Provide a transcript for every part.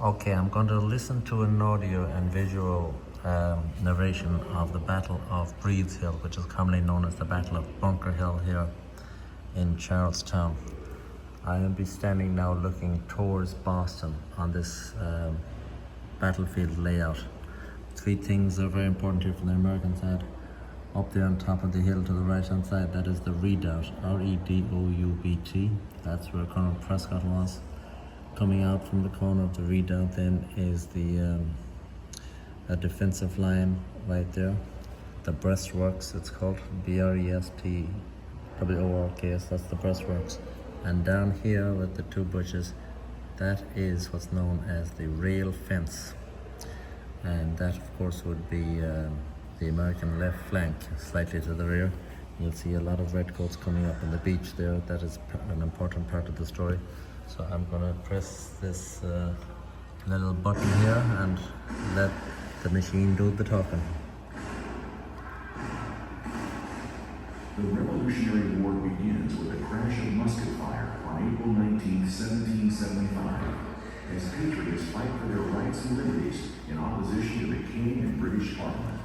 Okay, I'm going to listen to an audio and visual narration of the Battle of Breeds Hill, which is commonly known as the Battle of Bunker Hill here in Charlestown. I will be standing now looking towards Boston on this battlefield layout. Three things are very important here from the American side. Up there on top of the hill to the right hand side, that is the redoubt, R-E-D-O-U-B-T. That's where Colonel Prescott was. Coming out from the corner of the redoubt then is the defensive line right there. The breastworks, it's called, B-R-E-S-T-W-O-R-K-S, that's the breastworks. And down here with the two bushes, that is what's known as the rail fence. And that of course would be the American left flank, slightly to the rear. You'll see a lot of redcoats coming up on the beach there. That is an important part of the story. So I'm going to press this little button here and let the machine do the talking. The Revolutionary War begins with a crash of musket fire on April 19, 1775, as patriots fight for their rights and liberties in opposition to the King and British Parliament.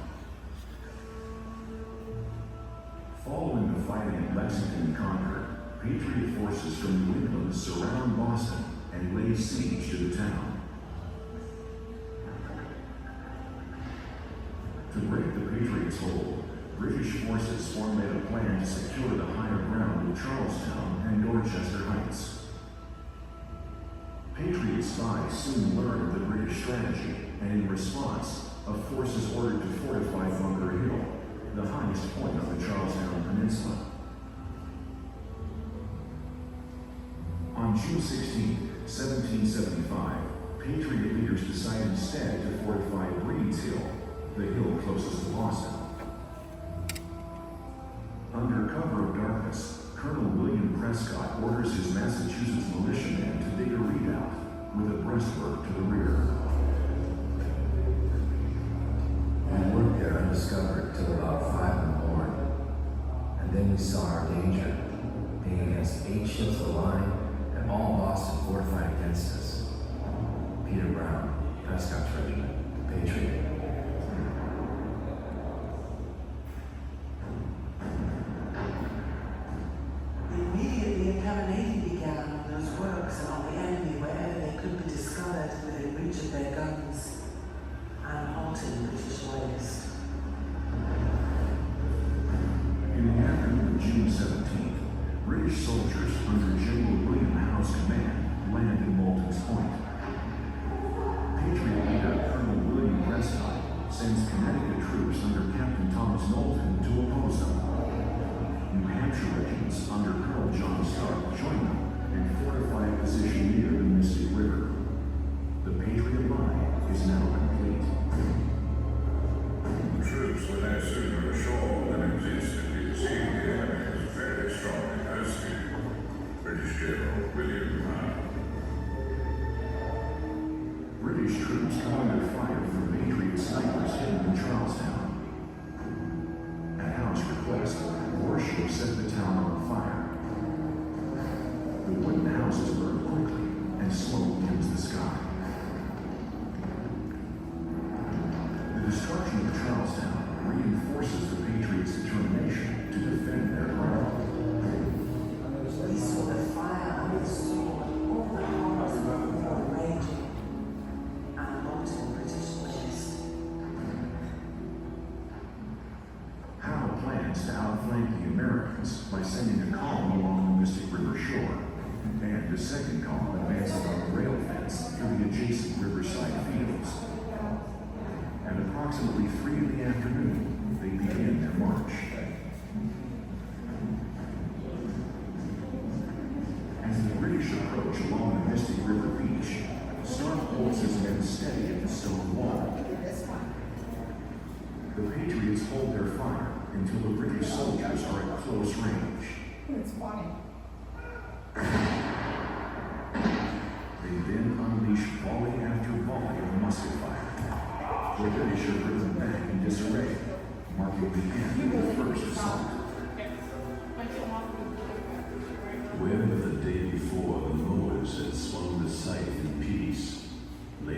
Following the fighting at Lexington and Concord, Patriot forces from New England surround Boston and lay siege to the town. To break the Patriots' hold, British forces formulated a plan to secure the higher ground of Charlestown and Dorchester Heights. Patriot spies soon learned of the British strategy, and in response, a force is ordered to fortify Bunker Hill, the highest point of the Charlestown Peninsula. On June 16, 1775, Patriot leaders decided instead to fortify Breeds Hill, the hill closest to Boston. Under cover of darkness, Colonel William Prescott orders his Massachusetts militiamen to dig a redoubt with a breastwork to the rear. We worked there undiscovered till about 5 in the morning, and then we saw our danger, being against 8 ships of line and all Boston fortified against us. Peter Brown, Prescott's regiment, Patriot. Immediately a cannonading began on those works and on the enemy wherever they could be discovered within reach of their guns and halting British loyalists. In the afternoon of June 17th, British soldiers under General William Howe's command landed in Moulton's Point. Patriot leader Colonel William Prescott sends Connecticut troops under Captain Thomas Knowlton to oppose them. New Hampshire regiments under Colonel John Stark join them and fortify a position near the Mystic River. The Patriot line is now complete. The troops were no sooner ashore than it was instantly perceived the enemy was very strongly posted. British General William Howe. British troops come under fire from Patriot snipers hidden in Charlestown. At Howe's request, warships set the town on fire. The wooden houses burn quickly, and smoke fills the sky. The destruction of Charlestown reinforces the Patriots' determination to defend their ground. We saw the fire and we saw all the horrors of the war raging and halting British loyalists. Howe plans to outflank the Americans by sending a column along the Mystic River shore, and a second column advancing on the rail fence through the adjacent riverside fields. At approximately 3 in the afternoon, they begin their march. As the British approach along the Mystic River beach, Stark holds his men steady at the stone wall. The Patriots hold their fire until the British soldiers are at close range. It's funny. They then unleash volley after volley of musket fire. The British are driven back in disarray, marking the end of the first assault. Where but the day before the mowers had swung the scythe in peace, lay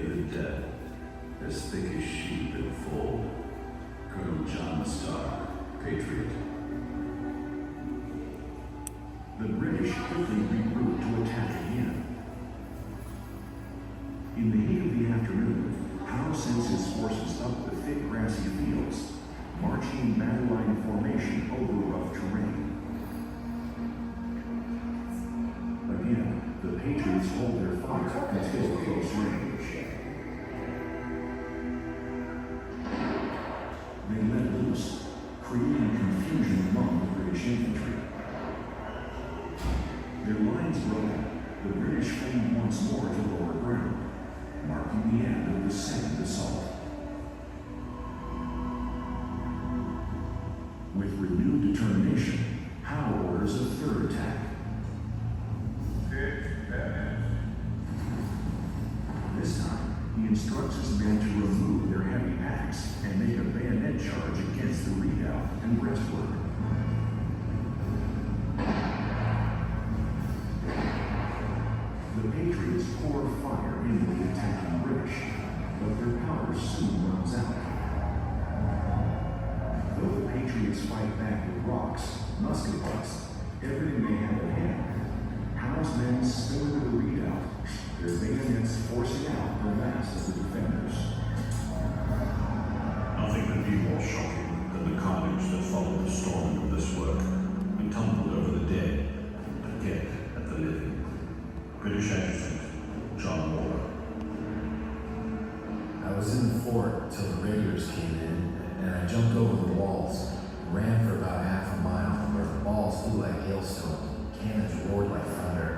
In the heat of the afternoon, Howe sends his forces up the thick grassy fields, marching in battle line formation over rough terrain. Again, the Patriots hold their fire until close range. They let loose, creating confusion among the British infantry. Their lines broke, the British fleeing once more to lower ground, marking the end of the second assault. With renewed determination, Howe orders a third attack. This time, he instructs his men to remove their heavy packs and make a bayonet charge against the redoubt and breastwork. The Patriots pour fire into the attacking British, but their power soon runs out. Though the Patriots fight back with rocks, musket butts, everything they have at hand, Howe's men spill into the redoubt, their bayonets forcing out the last of the defenders. Nothing could be more shocking than the carnage that followed the storming of this work. We tumbled over the dead, but get at the living. British Adjutant John Waller. I was in the fort till the raiders came in, and I jumped over the walls, ran for about half a mile, where the balls flew like hailstones, cannons roared like thunder.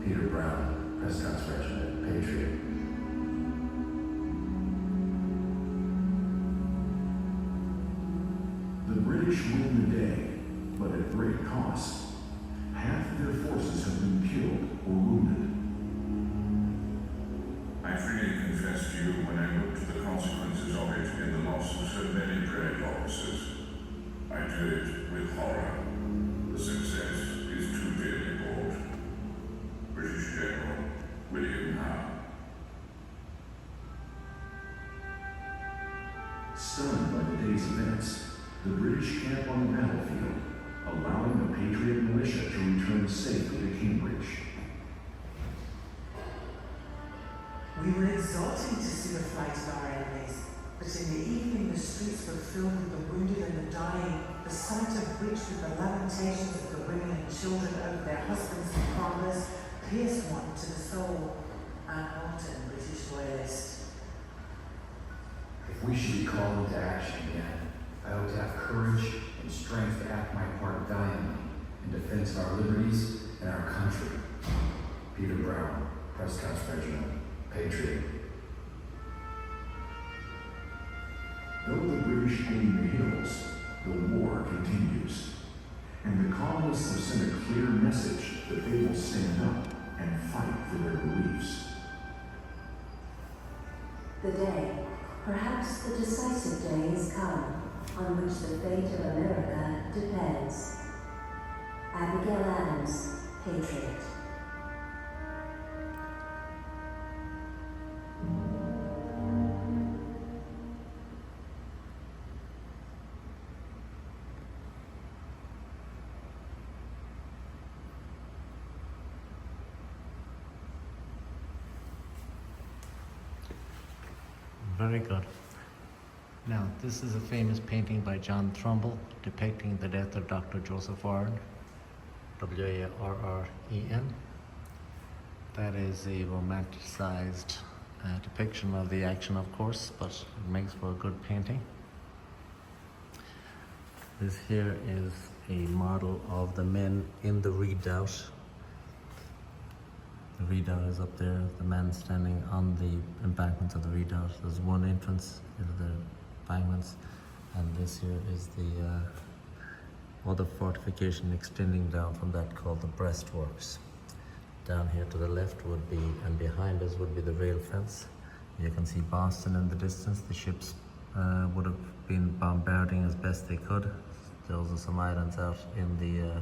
Peter Brown, Prescott's Regiment, Patriot. The British win the day, but at great cost. Half of their forces have been killed or wounded. I freely confess to you when I looked at the consequences of it in the loss of so many brave officers. I do it with horror. The success is too dearly bought. British General William Howe. Stunned by the day's events, the British camp on the battlefield, allowing the Patriot militia to return safely to Cambridge. We were exulting to see the flight of our enemies, but in the evening the streets were filled with the wounded and the dying, the sight of which, with the lamentations of the women and children over their husbands and fathers, pierced one to the soul. Anne Halton, British Royalist. If we should be called into action again, I hope to have courage and strength to act my part valiantly in defense of our liberties and our country. Peter Brown, Prescott's Regiment, Patriot. Though the British gain the hills, the war continues. And the colonists have sent a clear message that they will stand up and fight for their beliefs. The day, perhaps the decisive day, has come, on which the fate of America depends. Abigail Adams, Patriot. Very good. Now, this is a famous painting by John Trumbull depicting the death of Dr. Joseph Warren, W-A-R-R-E-N. That is a romanticized depiction of the action, of course, but it makes for a good painting. This here is a model of the men in the redoubt. The redoubt is up there, the men standing on the embankments of the redoubt. There's one entrance into the embankments, and this here is the other fortification extending down from that called the breastworks. Down here to the left would be, and behind us would be the rail fence. You can see Boston in the distance. The ships would have been bombarding as best they could. Those are some islands out in the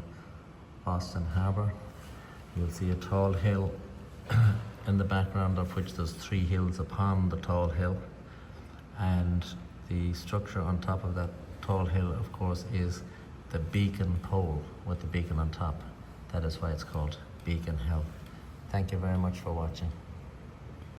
Boston Harbor. You'll see a tall hill in the background, of which there's 3 hills upon the tall hill, and the structure on top of that tall hill, of course, is the beacon pole with the beacon on top. That is why it's called Beacon Hill. Thank you very much for watching.